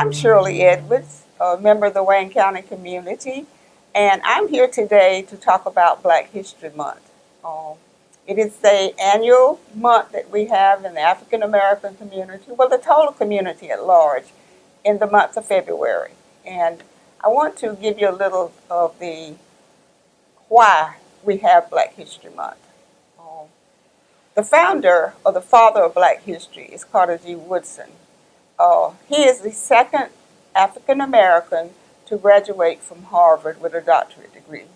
I'm Shirley Edwards, a member of the Wayne County community, and I'm here today to talk about Black History Month. Um, it is the annual month that we have in the African American community, well, the total community at large, in the month of February. And I want to give you a little of the why we have Black History Month. Um, the founder or the father of Black history is Cottagey Woodson. He is the second African American to graduate from Harvard with a doctorate degree.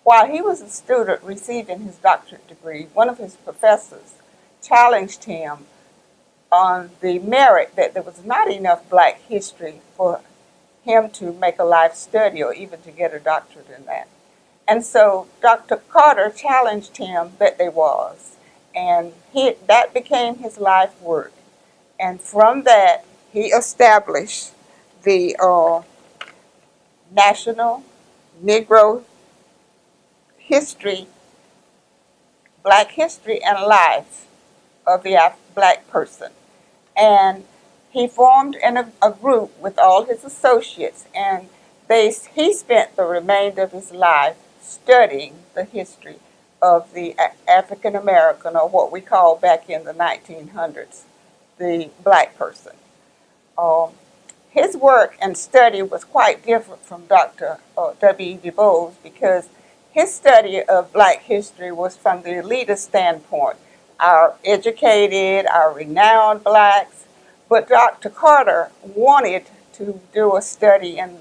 While he was a student receiving his doctorate degree, one of his professors challenged him on the merit that there was not enough Black history for him to make a life study or even to get a doctorate in that. And so Dr. Carter challenged him that there was, and that became his life work. And from that, he established the National Negro History, Black History and Life of the Black person. And he formed a group with all his associates, and he spent the remainder of his life studying the history of the African American, or what we call back in the 1900s, the Black person. His work and study was quite different from Dr. W. Du Bois, because his study of Black history was from the elitist standpoint, our educated, our renowned Blacks. But Dr. Carter wanted to do a study in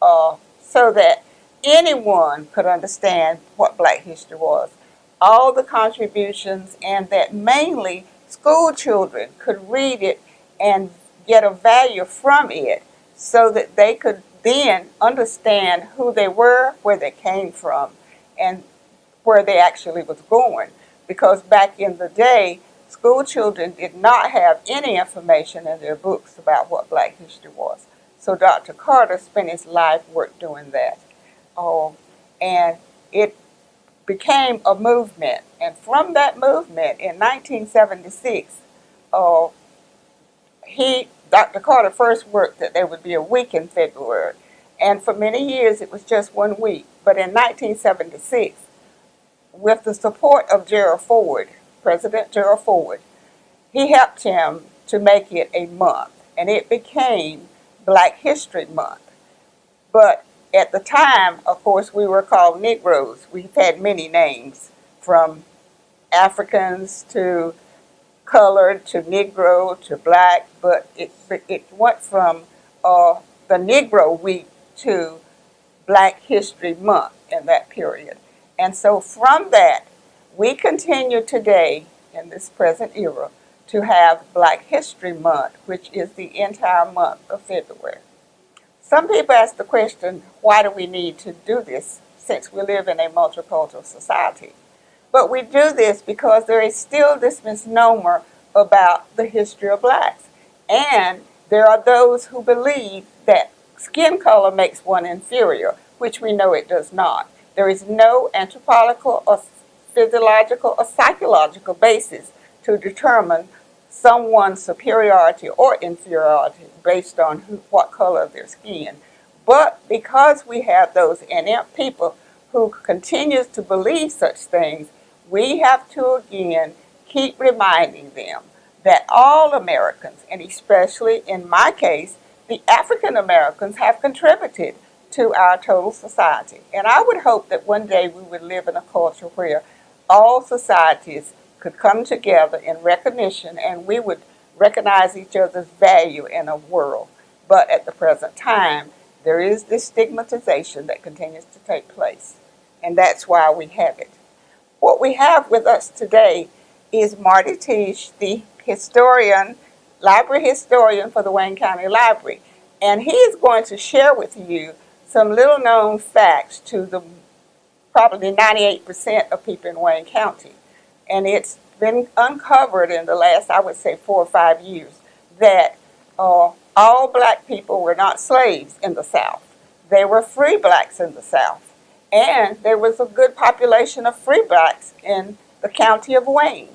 so that anyone could understand what Black history was, all the contributions, and that mainly school children could read it and get a value from it so that they could then understand who they were, where they came from, and where they actually was going. Because back in the day, school children did not have any information in their books about what Black history was. So Dr. Carter spent his life work doing that. And it became a movement. And from that movement in 1976, Dr. Carter first worked that there would be a week in February. And for many years, it was just 1 week. But in 1976, with the support of Gerald Ford, President Gerald Ford, he helped him to make it a month. And it became Black History Month. But at the time, of course, we were called Negroes. We've had many names, from Africans to colored to Negro to Black, but it went from the Negro Week to Black History Month in that period. And so from that, we continue today, in this present era, to have Black History Month, which is the entire month of February. Some people ask the question, why do we need to do this since we live in a multicultural society? But we do this because there is still this misnomer about the history of Blacks. And there are those who believe that skin color makes one inferior, which we know it does not. There is no anthropological or physiological or psychological basis to determine someone's superiority or inferiority based on what color of their skin. But because we have those inept people who continues to believe such things, we have to again keep reminding them that all Americans, and especially in my case, the African Americans, have contributed to our total society. And I would hope that one day we would live in a culture where all societies could come together in recognition and we would recognize each other's value in a world. But at the present time, there is this stigmatization that continues to take place. And that's why we have it. What we have with us today is Marty Tisch, the historian, library historian for the Wayne County Library. And he is going to share with you some little known facts to the probably 98% of people in Wayne County. And it's been uncovered in the last, I would say, 4 or 5 years that all Black people were not slaves in the South. They were free Blacks in the South. And there was a good population of free Blacks in the county of Wayne.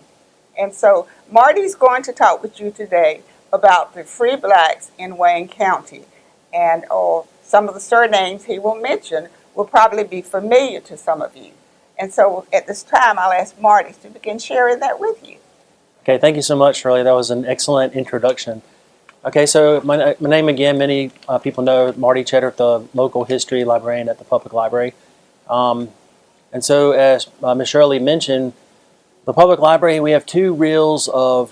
And so Marty's going to talk with you today about the free blacks in Wayne County. And some of the surnames he will mention will probably be familiar to some of you. And so at this time, I'll ask Marty to begin sharing that with you. Okay, thank you so much, Shirley. That was an excellent introduction. Okay, so my name again, many people know, Marty Cheddar, the local history librarian at the public library. And so as Ms. Shirley mentioned, the public library, we have 2 reels of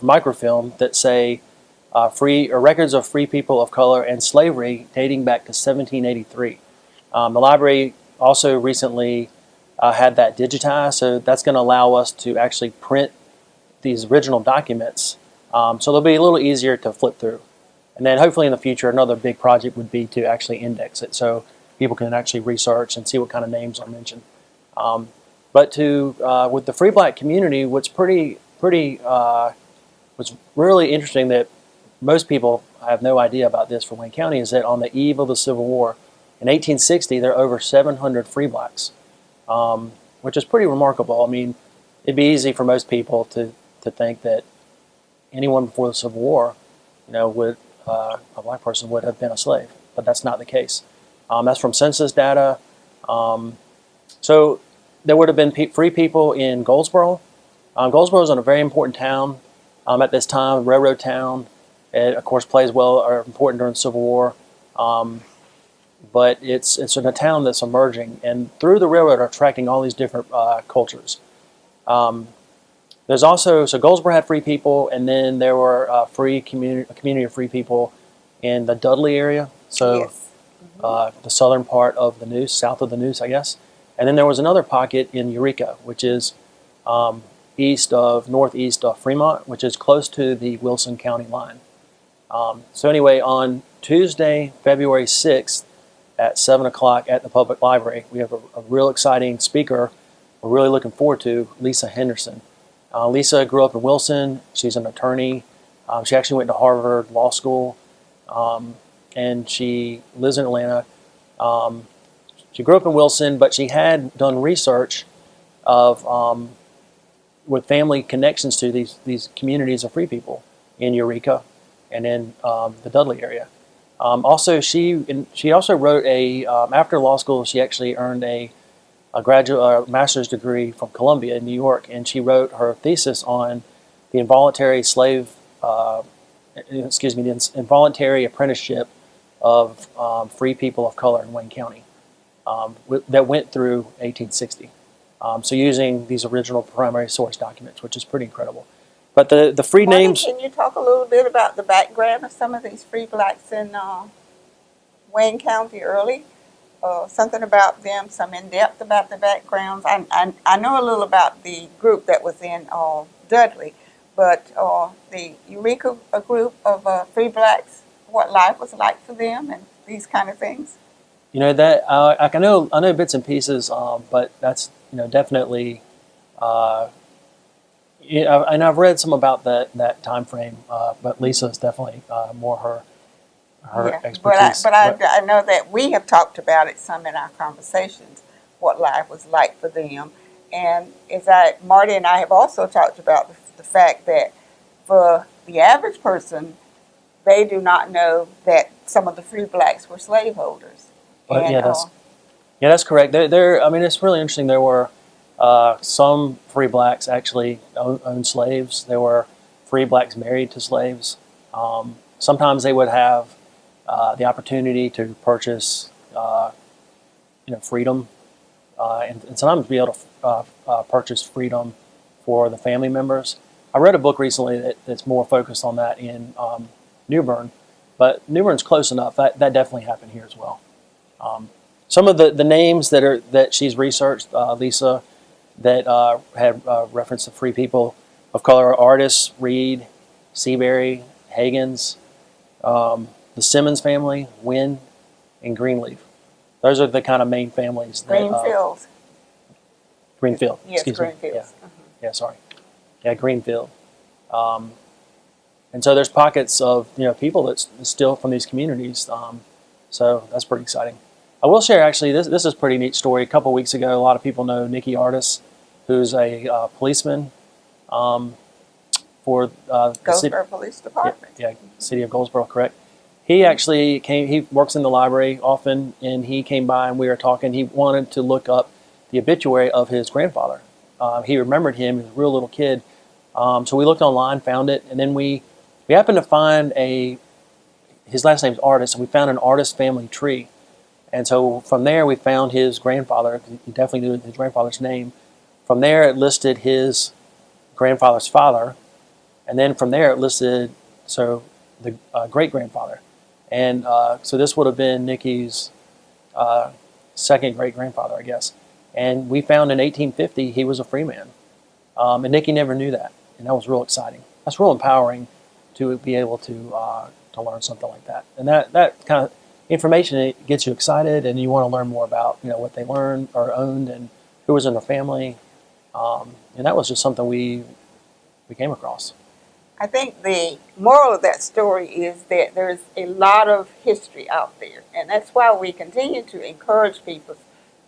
microfilm that say records of free people of color and slavery dating back to 1783. The library also recently had that digitized, so that's going to allow us to actually print these original documents. So they'll be a little easier to flip through. And then hopefully in the future, another big project would be to actually index it so people can actually research and see what kind of names are mentioned. But with the free black community, what's really interesting that most people have no idea about this for Wayne County is that on the eve of the Civil War, in 1860, there are over 700 free blacks, which is pretty remarkable. I mean, it'd be easy for most people to think that anyone before the Civil War, a black person would have been a slave, but that's not the case. That's from census data. So there would have been free people in Goldsboro. Goldsboro is a very important town at this time, railroad town. It, of course, plays well or important during the Civil War. But it's in a town that's emerging, and through the railroad are attracting all these different cultures. There's also, so Goldsboro had free people, and then there were a community of free people in the Dudley area, so Yes. The southern part of the Neuse, south of the Neuse, I guess. And then there was another pocket in Eureka, which is northeast of Fremont, which is close to the Wilson County line. So anyway, on Tuesday, February 6th at 7 o'clock at the public library, we have a real exciting speaker we're really looking forward to, Lisa Henderson. Lisa grew up in Wilson. She's an attorney. She actually went to Harvard Law School, and she lives in Atlanta. She grew up in Wilson, but she had done research with family connections to these communities of free people in Eureka and in the Dudley area. Also, she also wrote after law school, she actually earned a master's degree from Columbia in New York, and she wrote her thesis on the involuntary involuntary apprenticeship of free people of color in Wayne County that went through 1860. So using these original primary source documents, which is pretty incredible. But the free Marty, names. can you talk a little bit about the background of some of these free blacks in Wayne County early? Something about them, some in depth about the backgrounds. I know a little about the group that was in Dudley, but the Eureka group of free blacks, what life was like for them and these kind of things. That I know bits and pieces, but that's definitely. And I've read some about that time frame, but Lisa is definitely more her expertise. But I know that we have talked about it some in our conversations, what life was like for them. And Marty and I have also talked about the fact that for the average person, they do not know that some of the free blacks were slaveholders. But that's correct. I mean, it's really interesting. There were some free blacks actually owned slaves. There were free blacks married to slaves. Sometimes they would have the opportunity to purchase, freedom, and sometimes be able to purchase freedom for the family members. I read a book recently that's more focused on that in New Bern, but New Bern's close enough. That definitely happened here as well. Some of the names that she's researched, Lisa, that had reference to free people of color are Artis, Reed, Seabury, Hagens, the Simmons family, Wynn, and Greenleaf. Those are the kind of main families. Greenfield. Greenfield. Yes, excuse Greenfield. me. Yeah, sorry. Yeah, Greenfield. And so there's pockets of people that's still from these communities. So that's pretty exciting. I will share actually this is a pretty neat story. A couple weeks ago, a lot of people know Nikki Artis, who's a policeman for the city. Goldsboro Police Department. Yeah, city of Goldsboro, correct. He actually came. He works in the library often, and he came by and we were talking. He wanted to look up the obituary of his grandfather. He remembered him. He was a real little kid. So we looked online, found it, and then we happened to find his last name's Artist, and we found an Artist family tree. And so from there, we found his grandfather. He definitely knew his grandfather's name. From there, it listed his grandfather's father, and then from there, it listed the great-grandfather. And so this would have been Nikki's second great-grandfather, I guess. And we found in 1850 he was a free man. And Nikki never knew that, and that was real exciting. That's real empowering to be able to learn something like that. And that kind of information, it gets you excited, and you want to learn more about what they learned or owned and who was in their family. And that was just something we came across. I think the moral of that story is that there's a lot of history out there, and that's why we continue to encourage people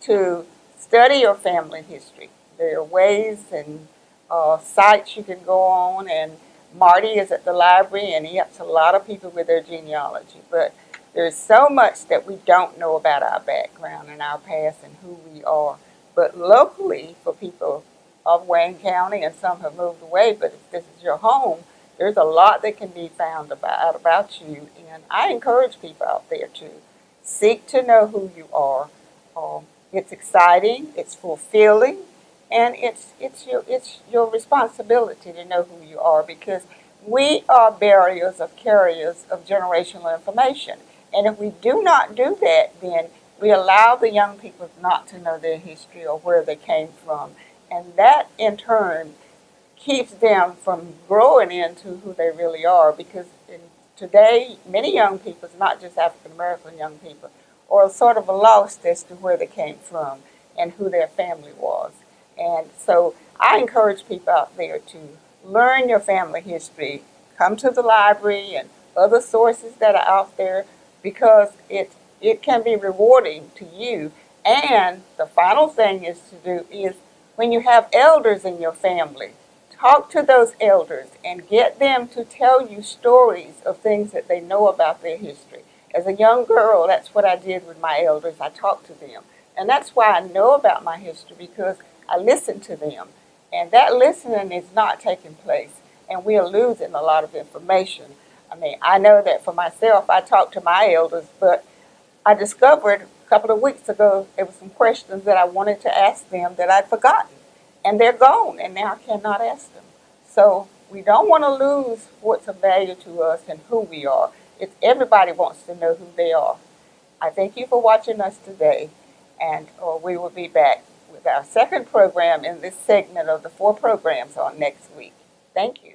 to study your family history. There are ways and sites you can go on, and Marty is at the library, and he helps a lot of people with their genealogy. But there's so much that we don't know about our background and our past and who we are. But locally, for people of Wayne County, and some have moved away, but if this is your home, there's a lot that can be found about you. And I encourage people out there to seek to know who you are. It's exciting, it's fulfilling, and it's your responsibility to know who you are, because we are carriers of generational information. And if we do not do that, then we allow the young people not to know their history or where they came from. And that, in turn, keeps them from growing into who they really are. Because today, many young people, not just African American young people, are sort of lost as to where they came from and who their family was. And so I encourage people out there to learn your family history. Come to the library and other sources that are out there, because it can be rewarding to you. And the final thing is to do is, when you have elders in your family, talk to those elders and get them to tell you stories of things that they know about their history. As a young girl, that's what I did with my elders. I talked to them. And that's why I know about my history, because I listened to them. And that listening is not taking place. And we are losing a lot of information. I mean, I know that for myself, I talked to my elders, but I discovered a couple of weeks ago there were some questions that I wanted to ask them that I'd forgotten. And they're gone, and now I cannot ask them. So we don't want to lose what's of value to us and who we are. Everybody wants to know who they are. I thank you for watching us today, and we will be back with our second program in this segment of the 4 programs on next week. Thank you.